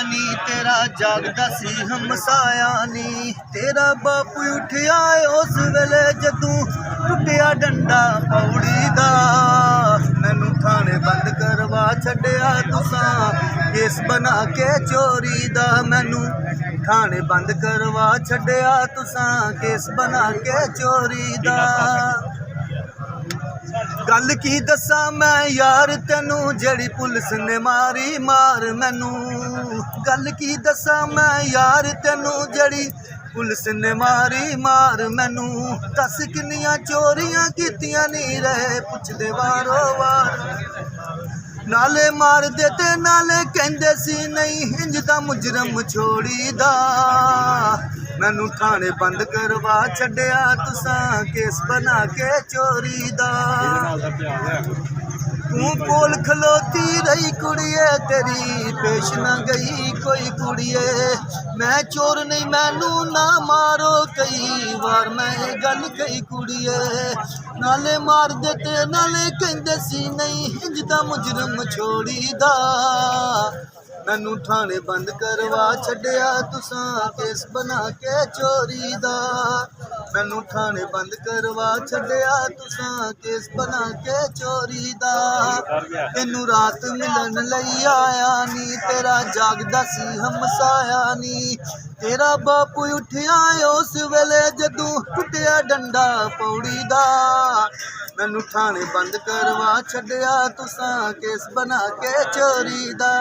ਨੀ ਤੇਰਾ ਜਾਗਦਾ ਸੀ ਹਮਸਾਇਆ ਨੀ। ਤੇਰਾ ਬਾਪੂ ਉੱਠਿਆ ਉਸ ਵੇਲੇ ਜਦੋਂ ਟੁੱਟਿਆ ਡੰਡਾ ਪੌੜੀ ਦਾ। ਮੈਨੂੰ ਥਾਣੇ ਬੰਦ ਕਰਵਾ ਛੱਡਿਆ ਤੁਸਾਂ ਕੇਸ ਬਣਾ ਕੇ ਚੋਰੀ ਦਾ। ਮੈਨੂੰ ਥਾਣੇ ਬੰਦ ਕਰਵਾ ਛੱਡਿਆ ਤੁਸਾਂ ਕੇਸ ਬਣਾ ਕੇ ਚੋਰੀ ਦਾ। ਗੱਲ ਕੀ ਦੱਸਾਂ ਮੈਂ ਯਾਰ ਤੈਨੂੰ ਜਿਹੜੀ ਪੁਲਿਸ ਨੇ ਮਾਰੀ ਮਾਰ ਮੈਨੂੰ। ਗੱਲ ਕੀ ਦੱਸਾਂ ਮੈਂ ਯਾਰ ਤੈਨੂੰ ਜਿਹੜੀ ਪੁਲਿਸ ਨੇ ਮਾਰੀ ਮਾਰ ਮੈਨੂੰ। ਦੱਸ ਕਿੰਨੀਆਂ ਚੋਰੀਆਂ ਕੀਤੀਆਂ ਨਹੀਂ ਰਹੇ ਪੁੱਛਦੇ ਵਾਰੋ ਵਾਰ। ਨਾਲੇ ਮਾਰਦੇ ਤੇ ਨਾਲੇ ਕਹਿੰਦੇ ਸੀ ਨਹੀਂ ਇੰਜ ਦਾ ਮੁਜਰਮ ਛੋੜੀ ਦਾ। ਮੈਨੂੰ ਥਾਣੇ ਬੰਦ ਕਰਵਾ ਛੱਡਿਆ ਤੁਸਾਂ ਕੇਸ ਬਣਾ ਕੇ ਚੋਰੀ ਦਾ। ਤੂੰ ਕੋਲ ਖਲੋਤੀ ਰਹੀ ਕੁੜੀਏ ਤੇਰੀ ਪੇਸ਼ ਨਾ ਗਈ ਕੋਈ ਕੁੜੀਏ। ਮੈਂ ਚੋਰ ਨਹੀਂ ਮੈਨੂੰ ਨਾ ਮਾਰੋ ਕਈ ਵਾਰ ਮੈਂ ਇਹ ਗੱਲ ਕਹੀ ਕੁੜੀਏ। ਨਾਲੇ ਮਾਰਦੇ ਤੇ ਨਾਲੇ ਕਹਿੰਦੇ ਸੀ ਨਹੀਂ ਇੰਜ ਦਾ ਮੁਜਰਮ ਛੋੜੀ ਦਾ। ਮੈਨੂੰ ਥਾਣੇ ਬੰਦ ਕਰਵਾ ਛੱਡਿਆ ਤੁਸਾਂ ਕੇਸ ਬਣਾ ਕੇ ਚੋਰੀ ਦਾ। ਮੈਨੂੰ ਥਾਣੇ ਬੰਦ ਕਰਵਾ ਛੱਡਿਆ ਤੁਸਾਂ ਕੇਸ ਬਣਾ ਕੇ ਚੋਰੀ ਦਾ। ਤੈਨੂੰ ਰਾਤ ਮਿਲਣ ਲਈ ਆਇਆ ਨੀ ਤੇਰਾ ਜਾਗਦਾ ਸੀ ਹਮਸਾਇਆ ਨੀ। ਤੇਰਾ ਬਾਪੂ ਉੱਠਿਆ ਉਸ ਵੇਲੇ ਜਦੋਂ ਟੁੱਟਿਆ ਡੰਡਾ ਪੌੜੀ ਦਾ। ਮੈਨੂੰ ਥਾਣੇ ਬੰਦ ਕਰਵਾ ਛੱਡਿਆ ਤੁਸਾਂ ਕੇਸ ਬਣਾ ਕੇ ਚੋਰੀ ਦਾ।